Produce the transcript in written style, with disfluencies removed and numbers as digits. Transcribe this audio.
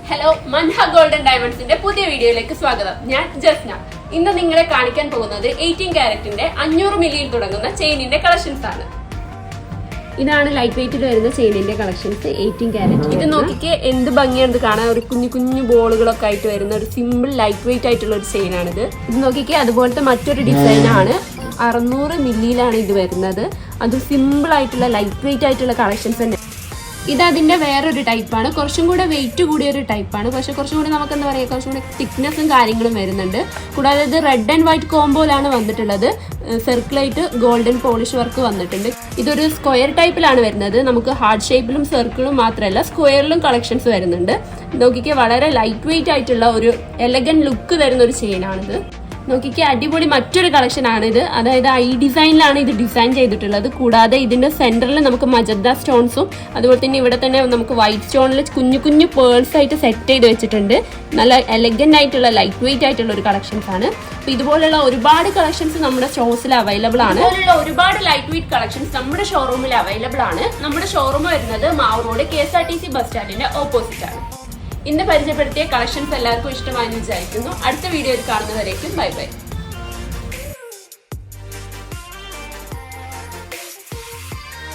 Hello, Manha golden ഡയമണ്ട്സിന്റെ പുതിയ വീഡിയോയിലേക്ക് സ്വാഗതം. ഞാൻ ജസ്ന. ഇന്ന് നിങ്ങളെ കാണിക്കാൻ പോകുന്നത് 18 കാരറ്റിന്റെ 500 മില്ലിയിൽ തുടങ്ങുന്ന ചെയിനിന്റെ കളക്ഷൻസ് ആണ്. ഇതാണ് ലൈറ്റ് വെയിറ്റിൽ വരുന്ന ചെയിനിന്റെ കളക്ഷൻസ് 18 കാരറ്റ്. ഇത് നോക്കിക്ക് എന്ത് ഭംഗിയാണ് കാണാൻ. ഒരു കുഞ്ഞു കുഞ്ഞു ബോളുകളൊക്കെ ആയിട്ട് വരുന്ന ഒരു സിമ്പിൾ ലൈറ്റ് വെയിറ്റ് ആയിട്ടുള്ള ഒരു ചെയിനാണിത്. ഇത് നോക്കിക്ക് അതുപോലത്തെ മറ്റൊരു ഡിസൈൻ ആണ്. 600 മില്ലിയിലാണ് ഇത് വരുന്നത്. അത് സിമ്പിൾ ആയിട്ടുള്ള ലൈറ്റ് വെയിറ്റ് ആയിട്ടുള്ള കളക്ഷൻസ് തന്നെ. ഇത് അതിന്റെ വേറൊരു ടൈപ്പാണ്. കുറച്ചും കൂടെ വെയിറ്റ് കൂടിയ ഒരു ടൈപ്പാണ്. പക്ഷെ കുറച്ചും കൂടി നമുക്ക് എന്താ പറയുക, കുറച്ചും കൂടി തിക്നെസ്സും കാര്യങ്ങളും വരുന്നുണ്ട്. കൂടാതെ ഇത് റെഡ് ആൻഡ് വൈറ്റ് കോംബോയിലാണ് വന്നിട്ടുള്ളത്. സർക്കിളായിട്ട് ഗോൾഡൻ പോളിഷ് വർക്ക് വന്നിട്ടുണ്ട്. ഇതൊരു സ്ക്വയർ ടൈപ്പിലാണ് വരുന്നത്. നമുക്ക് ഹാർഡ് ഷേപ്പിലും സർക്കിളും മാത്രമല്ല സ്ക്വയറിലും കളക്ഷൻസ് വരുന്നുണ്ട്. നോക്കിക്ക് വളരെ ലൈറ്റ് വെയിറ്റ് ആയിട്ടുള്ള ഒരു എലഗന്റ് ലുക്ക് തരുന്ന ഒരു ചെയിനാണിത്. നോക്കിക്ക് അടിപൊളി മറ്റൊരു കളക്ഷൻ ആണിത്. അതായത് ഐ ഡിസൈനിലാണ് ഇത് ഡിസൈൻ ചെയ്തിട്ടുള്ളത്. കൂടാതെ ഇതിന്റെ സെന്ററിൽ നമുക്ക് മജന്ത സ്റ്റോൺസും അതുപോലെ തന്നെ ഇവിടെ തന്നെ നമുക്ക് വൈറ്റ് സ്റ്റോണിൽ കുഞ്ഞു കുഞ്ഞു പേൾസ് ആയിട്ട് സെറ്റ് ചെയ്ത് വെച്ചിട്ടുണ്ട്. നല്ല എലഗന്റ് ആയിട്ടുള്ള ലൈറ്റ് വെയിറ്റ് ആയിട്ടുള്ള ഒരു കളക്ഷൻസ് ആണ്. അപ്പൊ ഇതുപോലുള്ള ഒരുപാട് കളക്ഷൻസ് നമ്മുടെ സ്റ്റോഴ്സിൽ അവൈലബിൾ ആണ്. ഇതുപോലുള്ള ഒരുപാട് ലൈറ്റ് വെയിറ്റ് കളക്ഷൻസ് നമ്മുടെ ഷോറൂമിൽ അവൈലബിൾ ആണ്. നമ്മുടെ ഷോറൂം വരുന്നത് മാവൂർ റോഡ് KSRTC ബസ് സ്റ്റാൻഡിന്റെ ഓപ്പോസിറ്റ് ആണ്. ഇന്ന് പരിചയപ്പെടുത്തിയ കളക്ഷൻസ് എല്ലാവർക്കും ഇഷ്ടമായി വിചാരിക്കുന്നു. അടുത്ത വീഡിയോയിൽ കാണുന്നവരേക്കും ബൈ ബൈ.